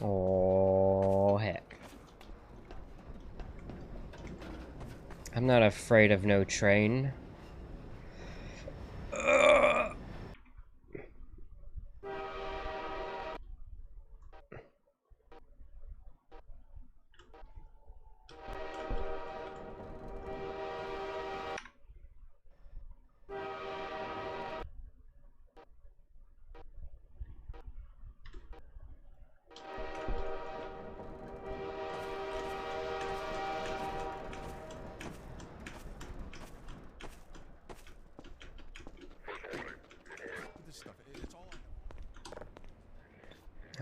Oh, heck. I'm not afraid of no train.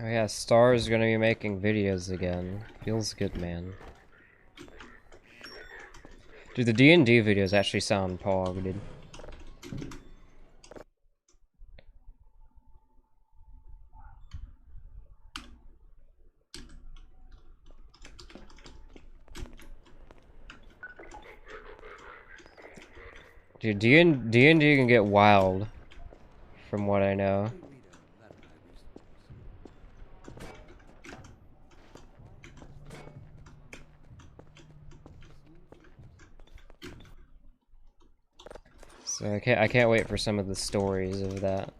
Oh yeah, Star's gonna be making videos again. Feels good, man. Dude, the D&D videos actually sound pog, dude. Dude, D&D can get wild, from what I know. So I can't wait for some of the stories of that.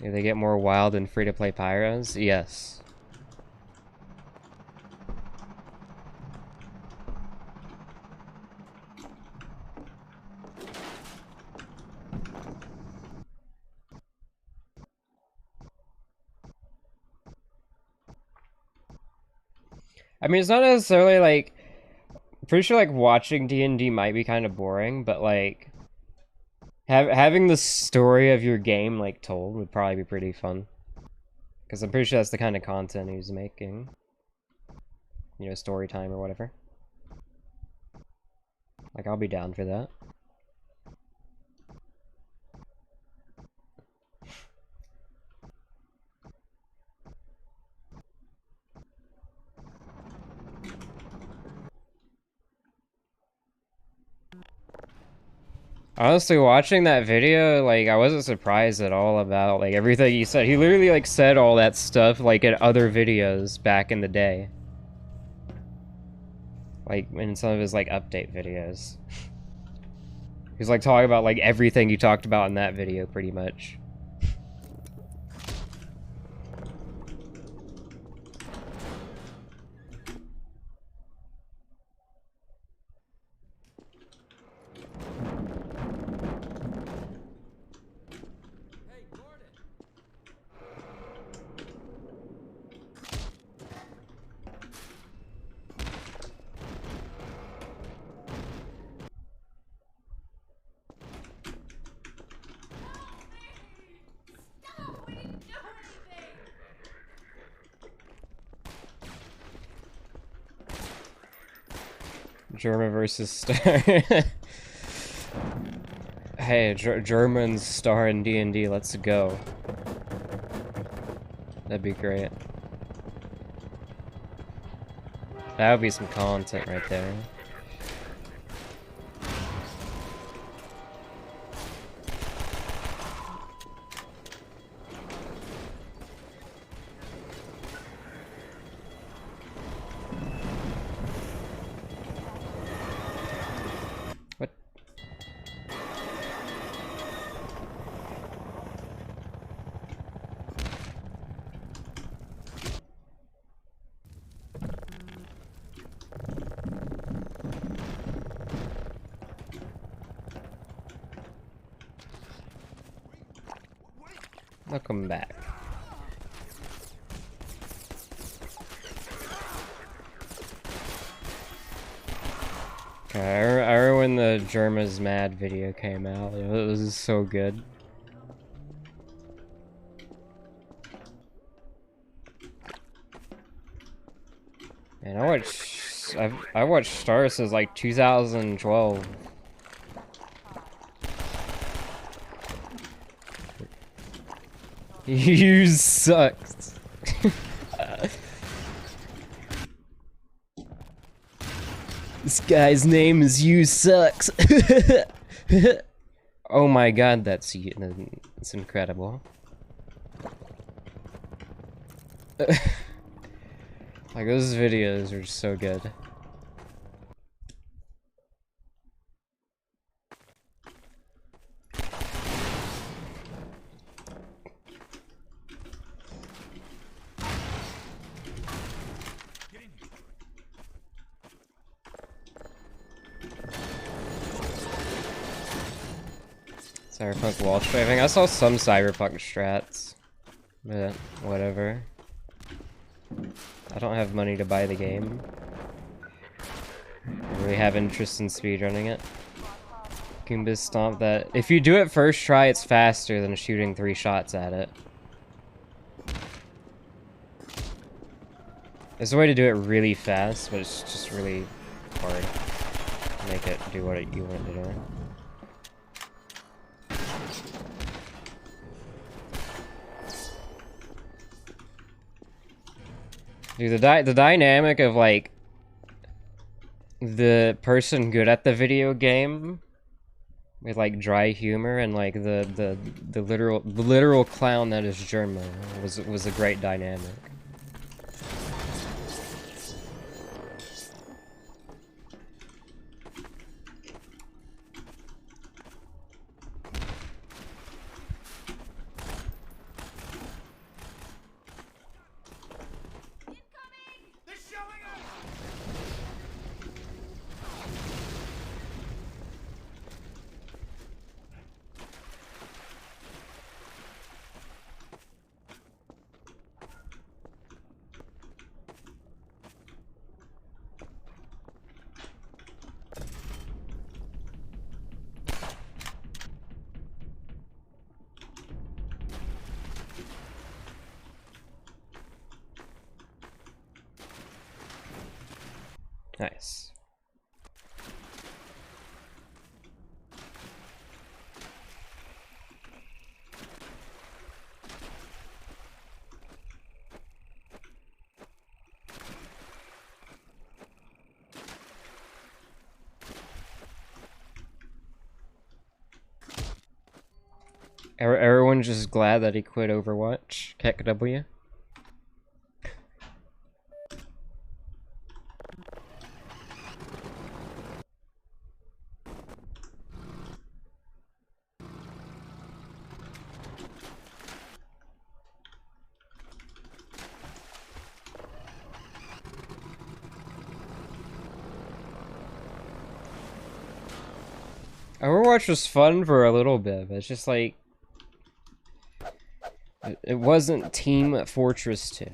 Do they get more wild than free-to-play pyros? Yes. I mean, it's not necessarily like... Pretty sure like watching D&D might be kind of boring, but like... having the story of your game like told would probably be pretty fun. Because I'm pretty sure that's the kind of content he's making. You know, story time or whatever. Like, I'll be down for that. Honestly, watching that video, like, I wasn't surprised at all about, like, everything he said. He literally, like, said all that stuff, like, in other videos back in the day. Like, in some of his, like, update videos. He's, like, talking about, like, everything he talked about in that video, pretty much. German versus Star. Hey, German Star in D&D, let's go. That'd be great. That would be some content right there. What? Welcome back. Okay, I remember when the Germa's Mad video came out. It was so good. And I watched Star since like 2012. You sucked. This guy's name is You Sucks. Oh my god, that's incredible. Like, those videos are so good. Cyberpunk wall strafing. I saw some Cyberpunk strats, but whatever. I don't have money to buy the game. I really have interest in speedrunning it. Goombas stomp that. If you do it first try, it's faster than shooting 3 shots at it. There's a way to do it really fast, but it's just really hard to make it do what you want to do. Dude, the dynamic of, like, the person good at the video game with, like, dry humor and, like, the literal clown that is German was a great dynamic. Nice. Everyone's just glad that he quit Overwatch. Keck W. Overwatch was fun for a little bit, but it's just like it wasn't Team Fortress 2.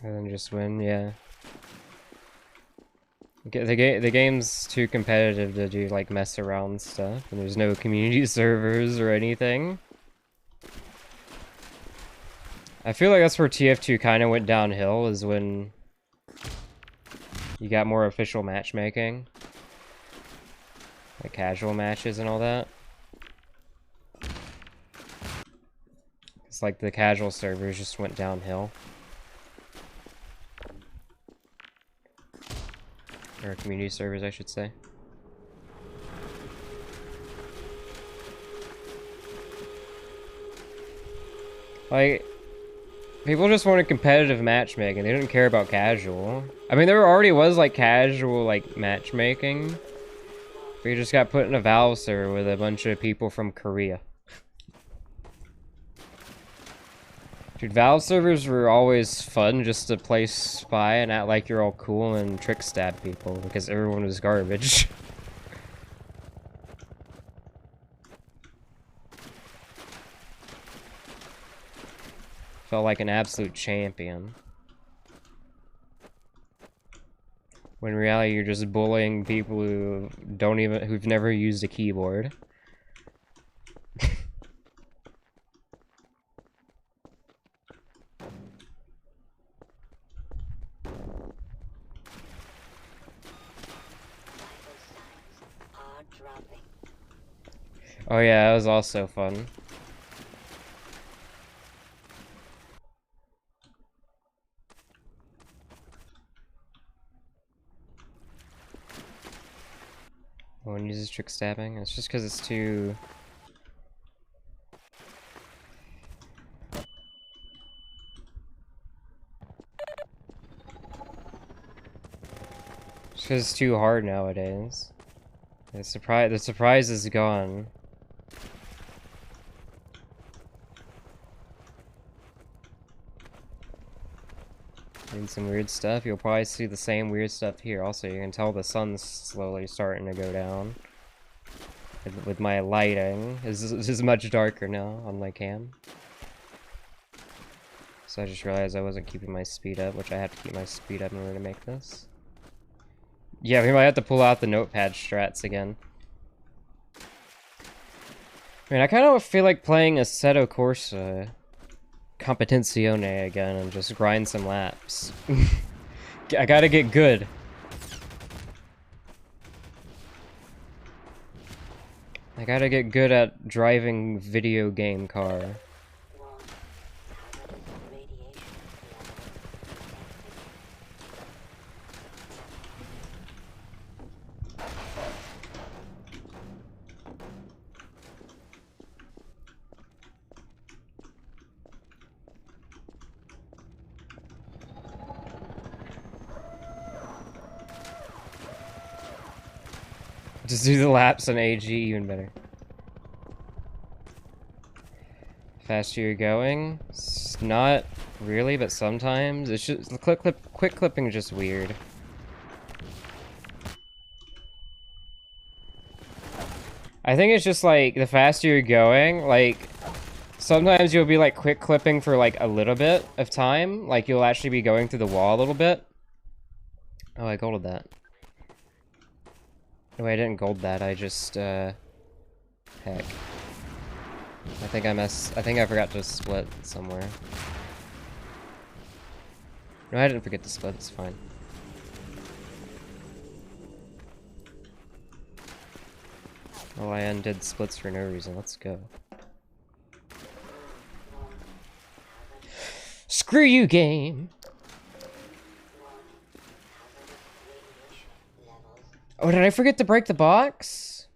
And then just win, yeah. The game's too competitive to do, like, mess around stuff, and there's no community servers or anything. I feel like that's where TF2 kind of went downhill, is when you got more official matchmaking. Like casual matches and all that. It's like the casual servers just went downhill. Or community servers, I should say. Like, people just wanted competitive matchmaking. They didn't care about casual. I mean, there already was, like, casual, like, matchmaking. But you just got put in a Valve server with a bunch of people from Korea. Dude, Valve servers were always fun just to play spy and act like you're all cool and trick stab people because everyone was garbage. Felt like an absolute champion. When in reality, you're just bullying people who've never used a keyboard. Oh yeah, that was also fun. One uses trick stabbing. It's just because it's too. Just because it's too hard nowadays. The surprise is gone. Doing some weird stuff. You'll probably see the same weird stuff here. Also, you can tell the sun's slowly starting to go down. With my lighting, this is much darker now on my cam. So I just realized I wasn't keeping my speed up, which I have to keep my speed up in order to make this. Yeah, we might have to pull out the notepad strats again. I mean, I kind of feel like playing Assetto Corsa Competizione again and just grind some laps. I gotta get good. I gotta get good at driving video game car. Just do the laps on AG even better. Faster you're going? It's not really, but sometimes. It's just quick clipping is just weird. I think it's just like the faster you're going, like sometimes you'll be like quick clipping for like a little bit of time. Like you'll actually be going through the wall a little bit. Oh, I golded that. No, I didn't gold that. I just, heck. I think I forgot to split somewhere. No, I didn't forget to split. It's fine. Well, I undid splits for no reason. Let's go. Screw you, game! Oh, did I forget to break the box?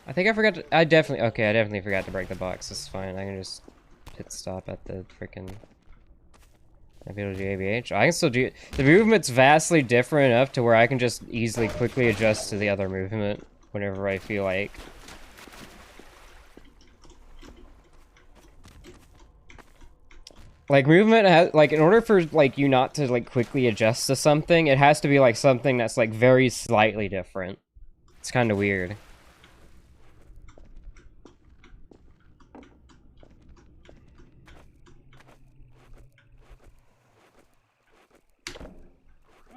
I think I forgot to... I definitely forgot to break the box. This is fine. I can just hit stop at the freaking... I'll be able to do ABH. I can still do... The movement's vastly different enough to where I can just easily, quickly adjust to the other movement whenever I feel like. Like, movement has... Like, in order for, like, you not to, like, quickly adjust to something, it has to be, like, something that's, like, very slightly different. It's kind of weird.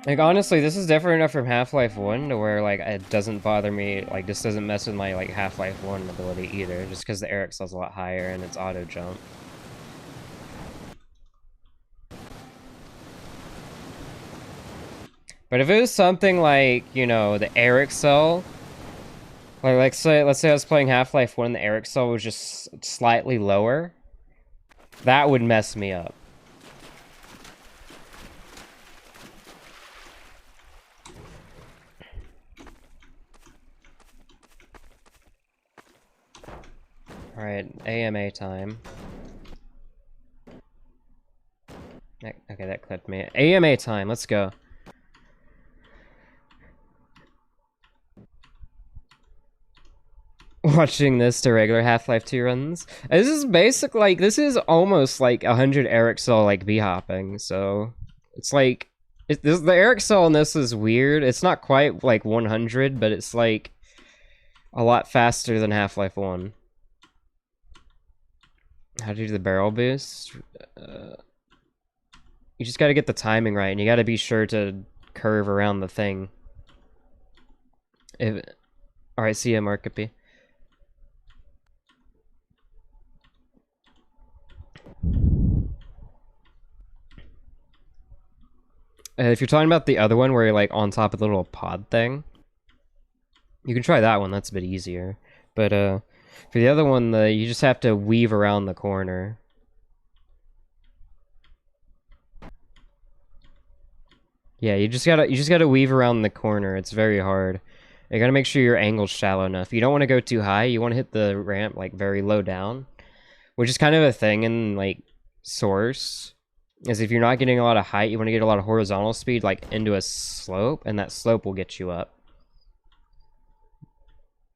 Like, honestly, this is different enough from Half-Life 1 to where, like, it doesn't bother me, like, this doesn't mess with my, like, Half-Life 1 ability either, just because the Eric cell's a lot higher and it's auto-jump. But if it was something like, you know, the Eric cell, like, let's say I was playing Half-Life 1 and the Eric cell was just slightly lower, that would mess me up. Alright, AMA time. Okay, that clipped me. AMA time, let's go. Watching this to regular Half-Life 2 runs. This is basically, like, this is almost like 100 Eric cell, like, B-hopping, so... It's like... the Eric cell in this is weird. It's not quite, like, 100, but it's, like... a lot faster than Half-Life 1. How to do the barrel boost? You just gotta get the timing right, and you gotta be sure to curve around the thing. Alright, see ya, Markippy. If you're talking about the other one where you're like on top of the little pod thing, you can try that one. That's a bit easier. But for the other one, you just have to weave around the corner. Yeah, you just gotta weave around the corner. It's very hard. You gotta make sure your angle's shallow enough. You don't want to go too high. You want to hit the ramp like very low down, which is kind of a thing in like Source. Is if you're not getting a lot of height, you want to get a lot of horizontal speed, like into a slope, and that slope will get you up.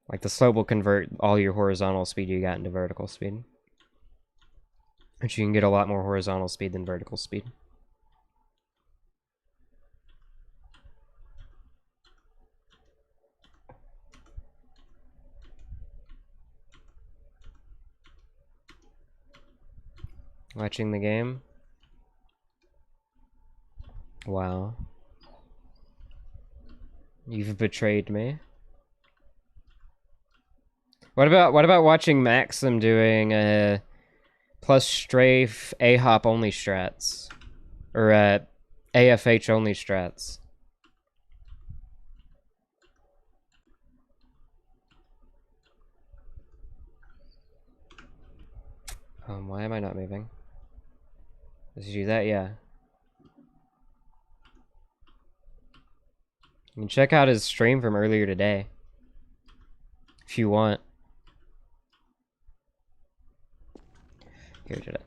Like the slope will convert all your horizontal speed you got into vertical speed. But you can get a lot more horizontal speed than vertical speed. Watching the game? Wow. You've betrayed me. What about watching Maxim doing plus strafe A-hop only strats? Or AFH only strats? Why am I not moving? Did you do that? Yeah. You can check out his stream from earlier today. If you want. Here, did it.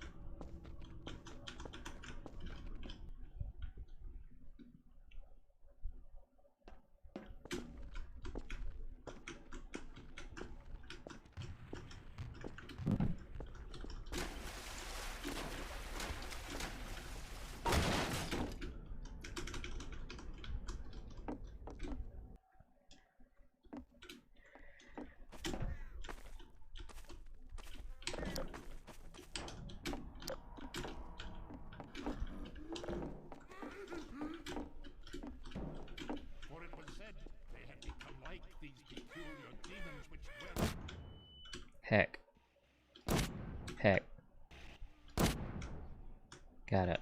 Heck. Heck. Got it.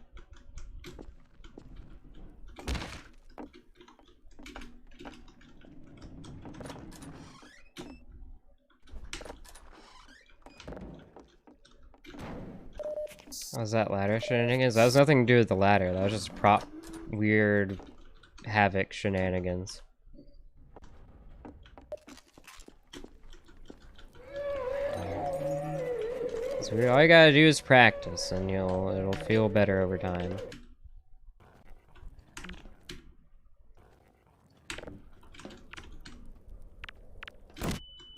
What was that ladder shenanigans? That was nothing to do with the ladder. That was just prop weird havoc shenanigans. So all you gotta do is practice, and it'll feel better over time.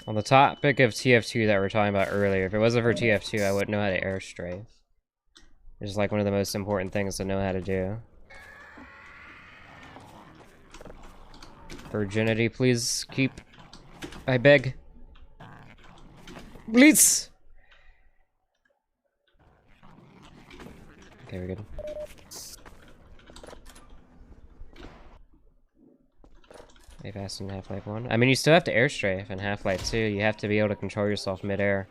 On the topic of TF2 that we were talking about earlier, if it wasn't for TF2, I wouldn't know how to air strafe. It's like one of the most important things to know how to do. Virginity, please keep. I beg. Please! Okay, we're good. Way faster than Half-Life 1. I mean, you still have to air strafe in Half-Life 2. You have to be able to control yourself mid-air.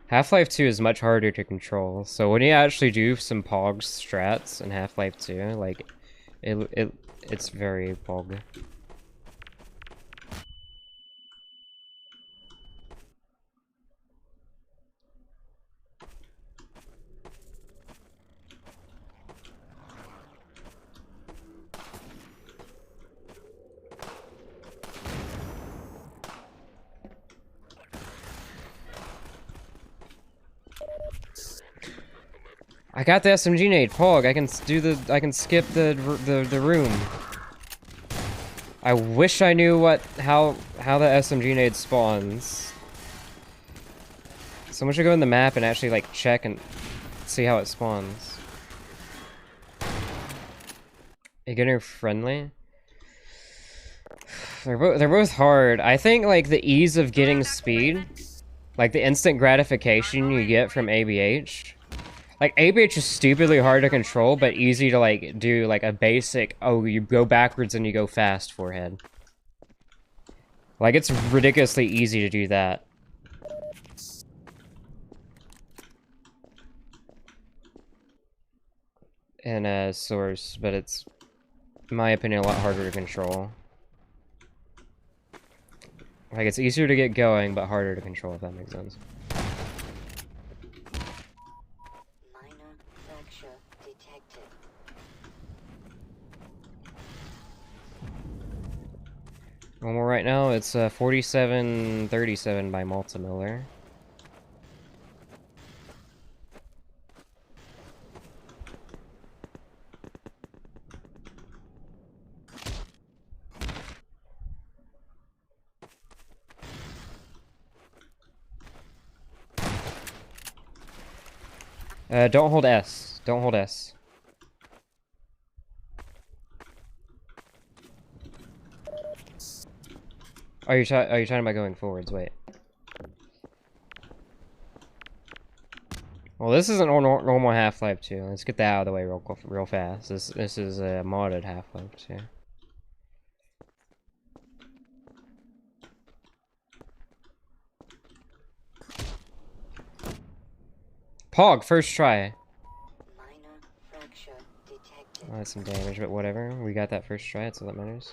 Half-Life 2 is much harder to control, so when you actually do some POG strats in Half-Life 2, like, it's very POG. I got the SMG nade, Pog. I can skip the room. I wish I knew how the SMG nade spawns. Someone should go in the map and actually like check and see how it spawns. Beginner friendly. They're both hard. I think like the ease of getting speed, like the instant gratification you get from ABH. Like ABH is stupidly hard to control, but easy to like do like a basic. Oh, you go backwards and you go fast forehead. Like it's ridiculously easy to do that. In a source, but it's, in my opinion, a lot harder to control. Like, it's easier to get going, but harder to control, if that makes sense. Minor fracture detected. Well, right now, it's 4737 by Multimiller. Don't hold S. Don't hold S. Are you talking about going forwards? Wait. Well, this isn't normal Half-Life 2. Let's get that out of the way real fast. This is a modded Half-Life 2. Pog, first try. Minor fracture detected. Oh, that's some damage, but whatever. We got that first try, that's all that matters.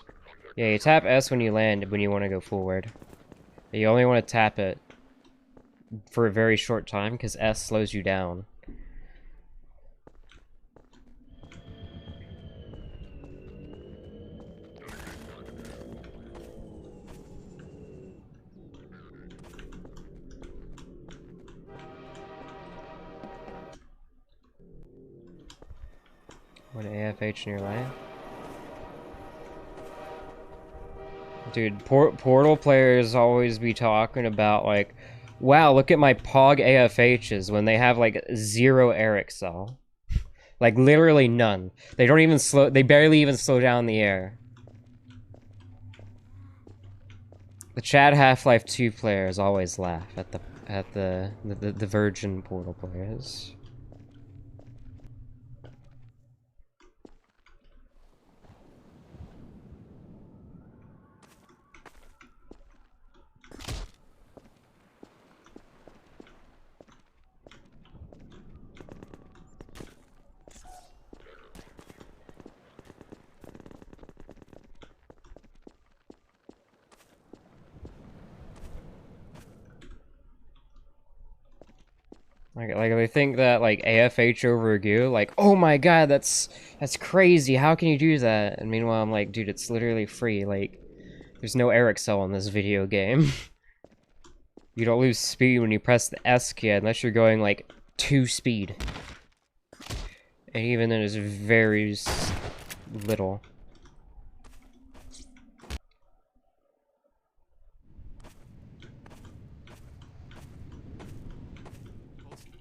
Yeah, you tap S when you land when you want to go forward. You only want to tap it for a very short time, because S slows you down. What AFH in your life? Dude, Portal players always be talking about, like, wow, look at my Pog AFHs when they have, like, 0 Eric cell. Like, literally none. They don't even slow, they barely even slow down the air. The Chad Half-Life 2 players always laugh at the virgin Portal players. Like they think that like AFH over goo, like, oh my god, that's crazy. How can you do that? And meanwhile, I'm like, dude, it's literally free. Like, there's no Eric cell in this video game. You don't lose speed when you press the S key unless you're going like 2 speed, and even then, it's very little.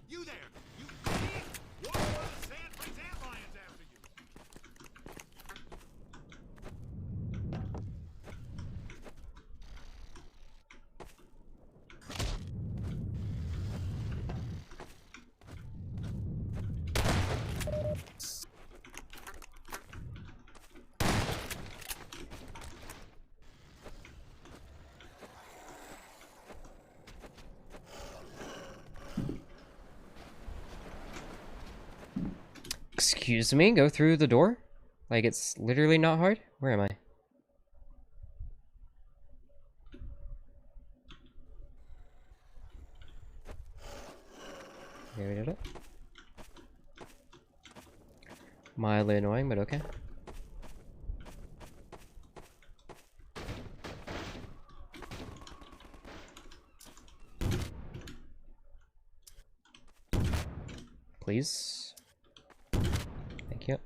You there! You idiot! Walk over the sand brings antlions after you! Excuse me, go through the door? Like, it's literally not hard? Where am I? Okay, we did it. Mildly annoying, but okay. Please. Thank you.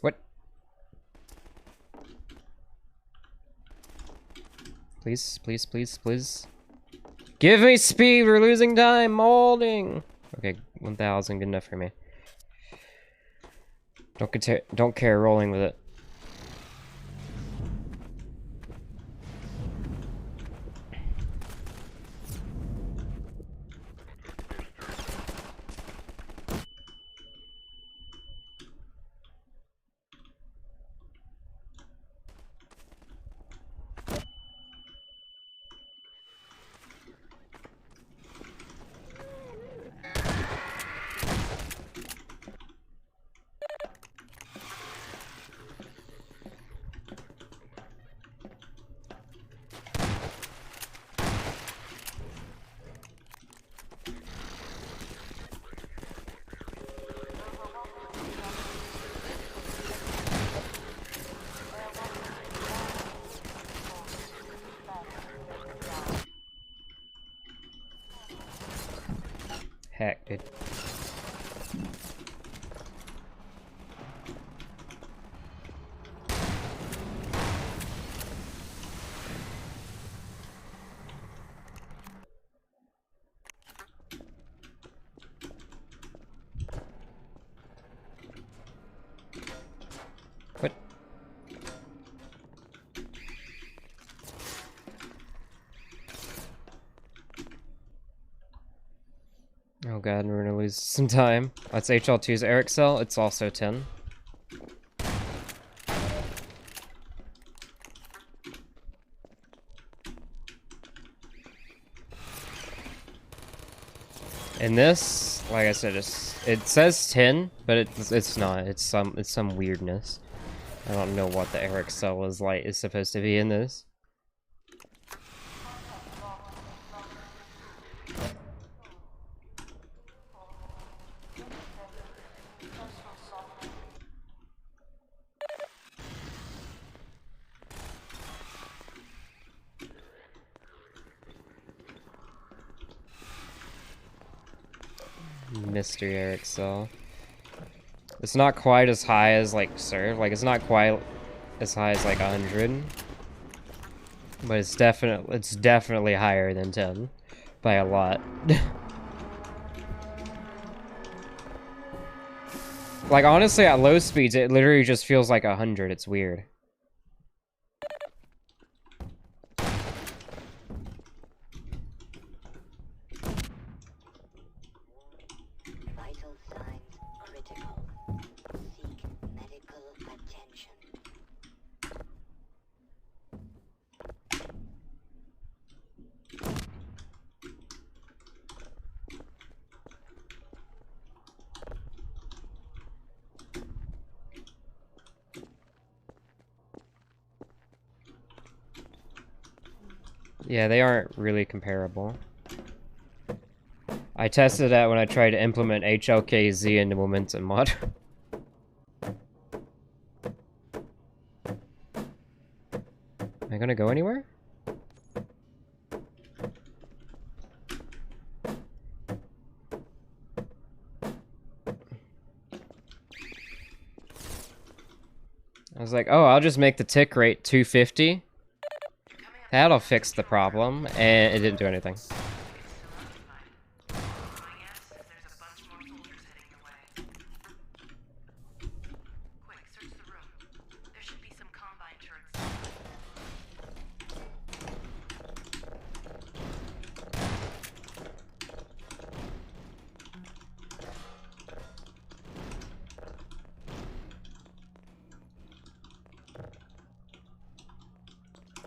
What? Please, please, please, please. Give me speed, we're losing time, molding. Okay, 1,000, good enough for me. Don't care rolling with it. Heck, dude. What? Oh god, we're gonna lose some time. That's HL2's Eric cell. It's also 10. And this, like I said, it says 10, but it's not. It's some weirdness. I don't know what the Eric cell is supposed to be in this. Mystery Eric cell. It's not quite as high as like Serve. Like it's not quite as high as like 100, but it's definitely higher than 10 by a lot. Like honestly, at low speeds, it literally just feels like 100. It's weird. Vital signs critical. Seek medical attention. Yeah, they aren't really comparable. I tested that when I tried to implement HLKZ into Momentum mod. Am I gonna go anywhere? I was like, oh, I'll just make the tick rate 250. That'll fix the problem, and it didn't do anything.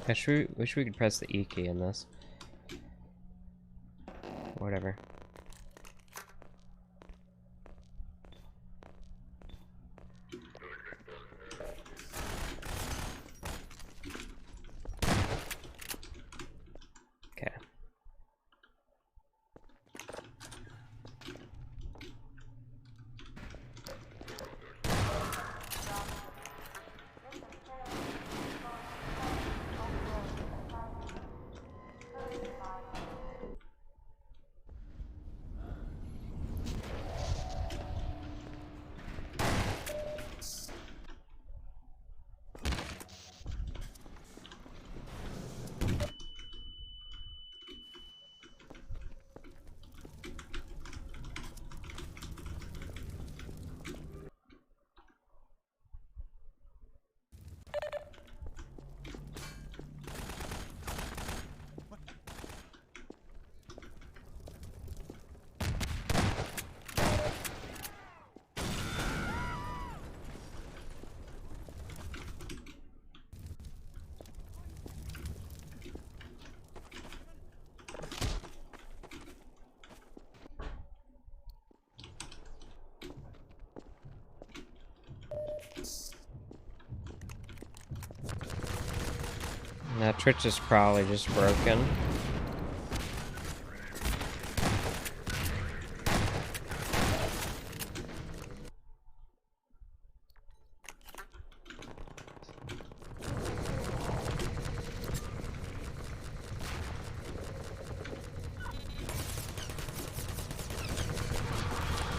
I wish we could press the E key in this. Whatever. Okay. That Twitch is probably just broken.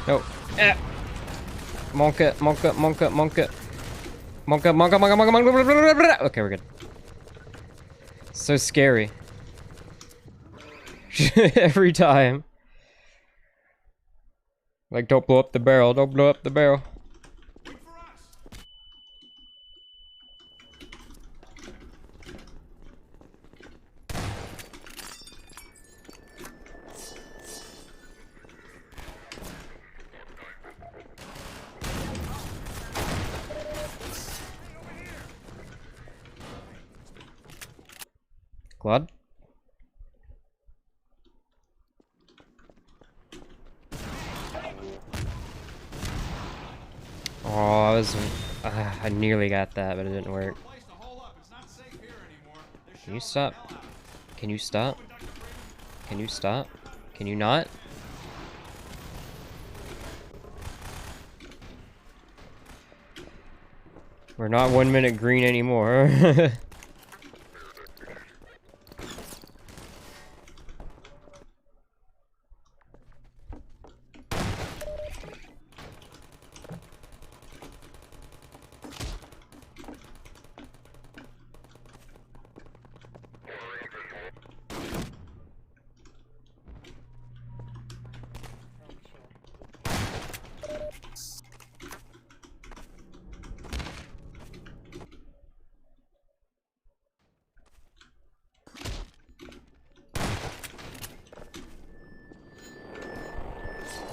No. Eh. Monk it, monk it, monk it, monk it. Monk it, monk it, monk it, monk it, monk it. Okay, we're good. So scary. Every time. Like, don't blow up the barrel, don't blow up the barrel. Wait for us. Glad? Oh, I nearly got that, but it didn't work. Place to hole up. It's not safe here anymore. They're Can you shelling the stop? hell out of it. Can you stop? Can you stop? Can you not? We're not 1 minute green anymore.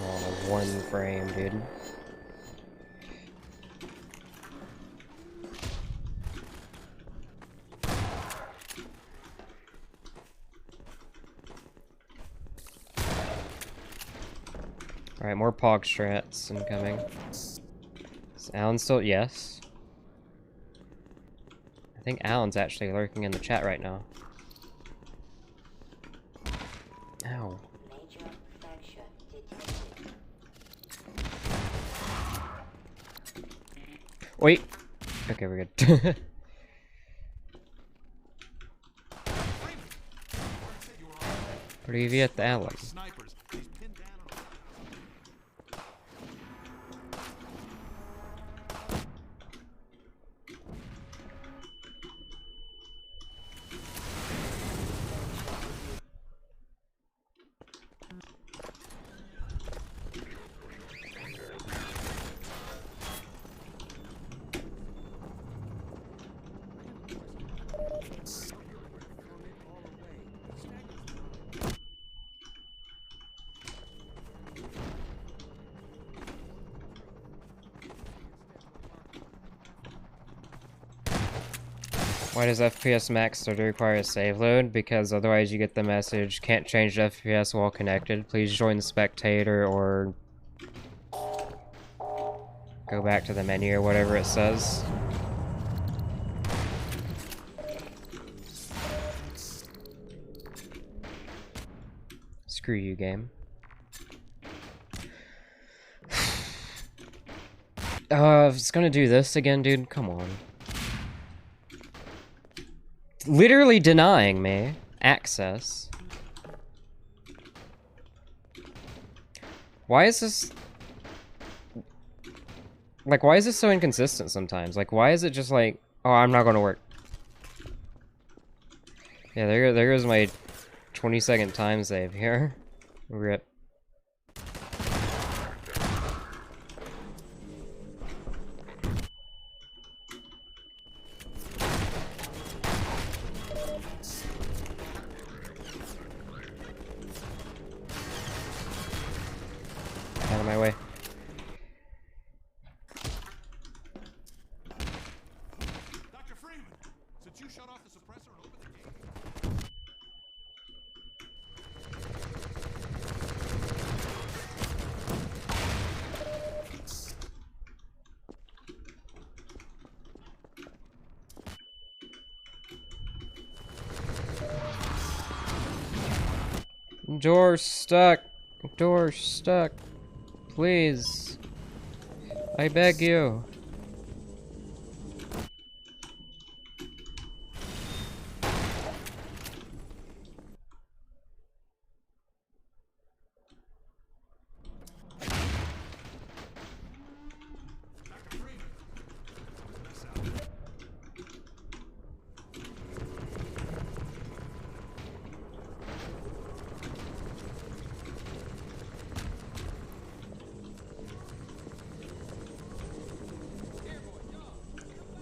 Oh, 1 frame, dude. Alright, more Pog strats incoming. Is Alan still? Yes. I think Alan's actually lurking in the chat right now. Ow. Major fracture detected. Wait! Okay, we're good. Привет, Alan. Snipers. He's pinned down on a Why does FPS Max still require a save load? Because otherwise you get the message, can't change FPS while connected. Please join spectator or go back to the menu or whatever it says. Screw you, game. It's gonna do this again, dude. Come on. It's literally denying me access. Why is this... Like, why is this so inconsistent sometimes? Like, why is it just like, oh, I'm not gonna work. Yeah, there goes my 20-second time save here. Rip. Out of my way. Dr. Freeman, since you shut off the suppressor and opened the gate. Door stuck. Door stuck. Please. I beg you.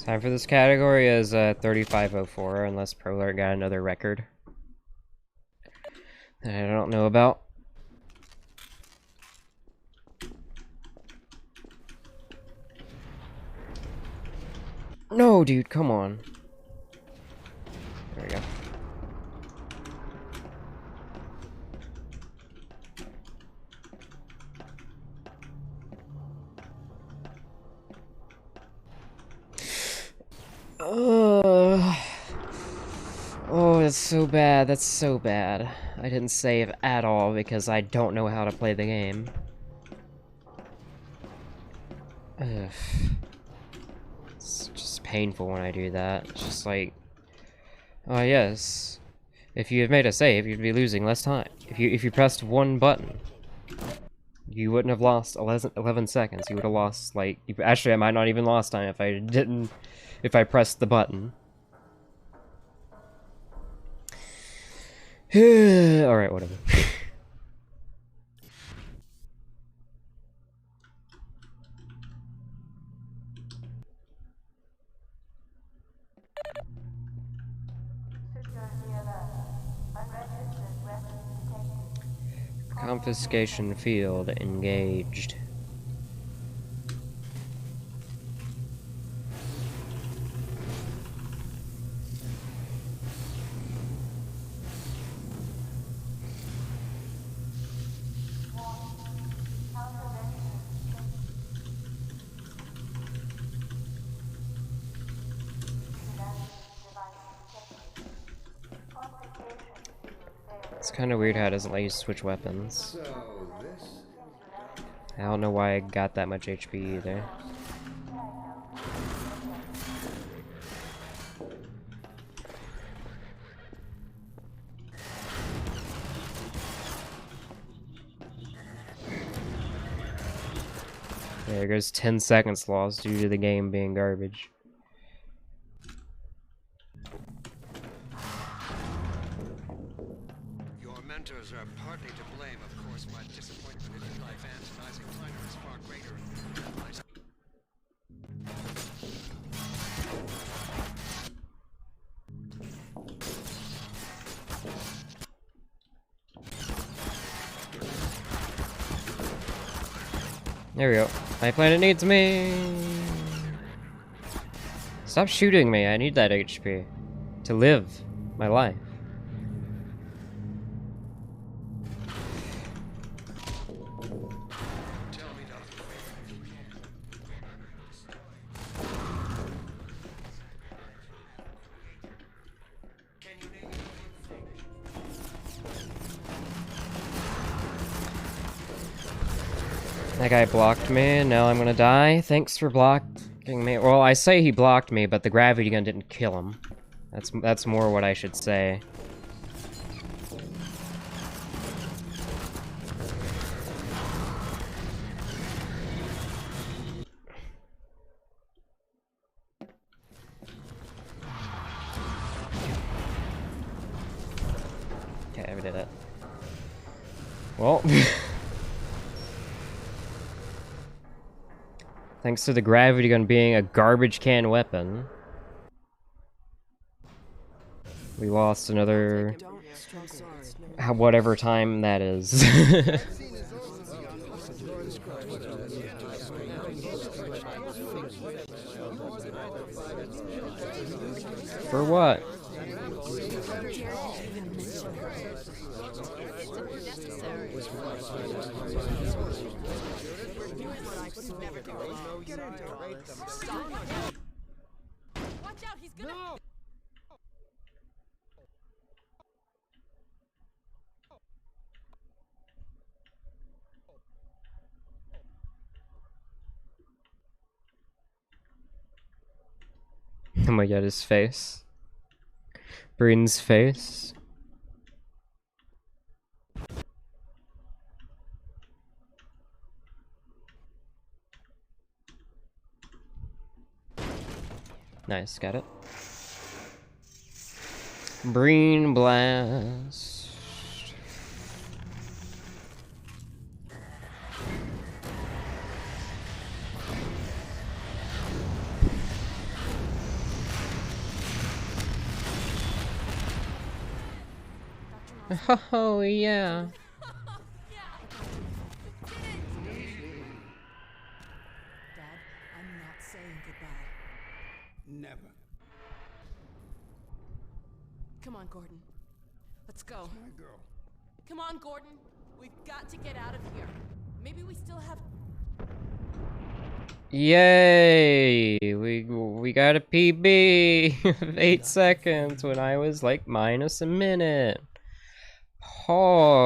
Time for this category is 3504, unless ProLart got another record that I don't know about. No, dude, come on. There we go. Oh, that's so bad. That's so bad. I didn't save at all because I don't know how to play the game. Ugh. It's just painful when I do that. It's just like, oh yes, if you had made a save, you'd be losing less time. If you pressed one button, you wouldn't have lost 11 seconds. You would have lost, like, actually, I might not even lost time if I pressed the button. Alright, whatever. Confiscation field engaged. It's kind of weird how it doesn't let you switch weapons. I don't know why I got that much HP either. There goes 10 seconds lost due to the game being garbage. Your mentors are partly to blame, of course. My disappointment in life and Finalizing is far greater. There we go. My planet needs me! Stop shooting me, I need that HP. To live my life. That guy blocked me, and now I'm gonna die. Thanks for blocking me. Well, I say he blocked me, but the gravity gun didn't kill him. That's more what I should say. Okay, we did it. Well... Thanks to the gravity gun being a garbage can weapon, we lost another whatever time that is. For what? Watch out, he's gonna... No! Oh my god, his face. Breen's face. Nice, got it. Breen blast. Oh yeah. Dad, I'm not saying goodbye. Never. Come on, Gordon. Let's go. My girl. Come on, Gordon. We've got to get out of here. Maybe we still have... Yay! We got a PB of 8 seconds when I was like minus a minute. Oh.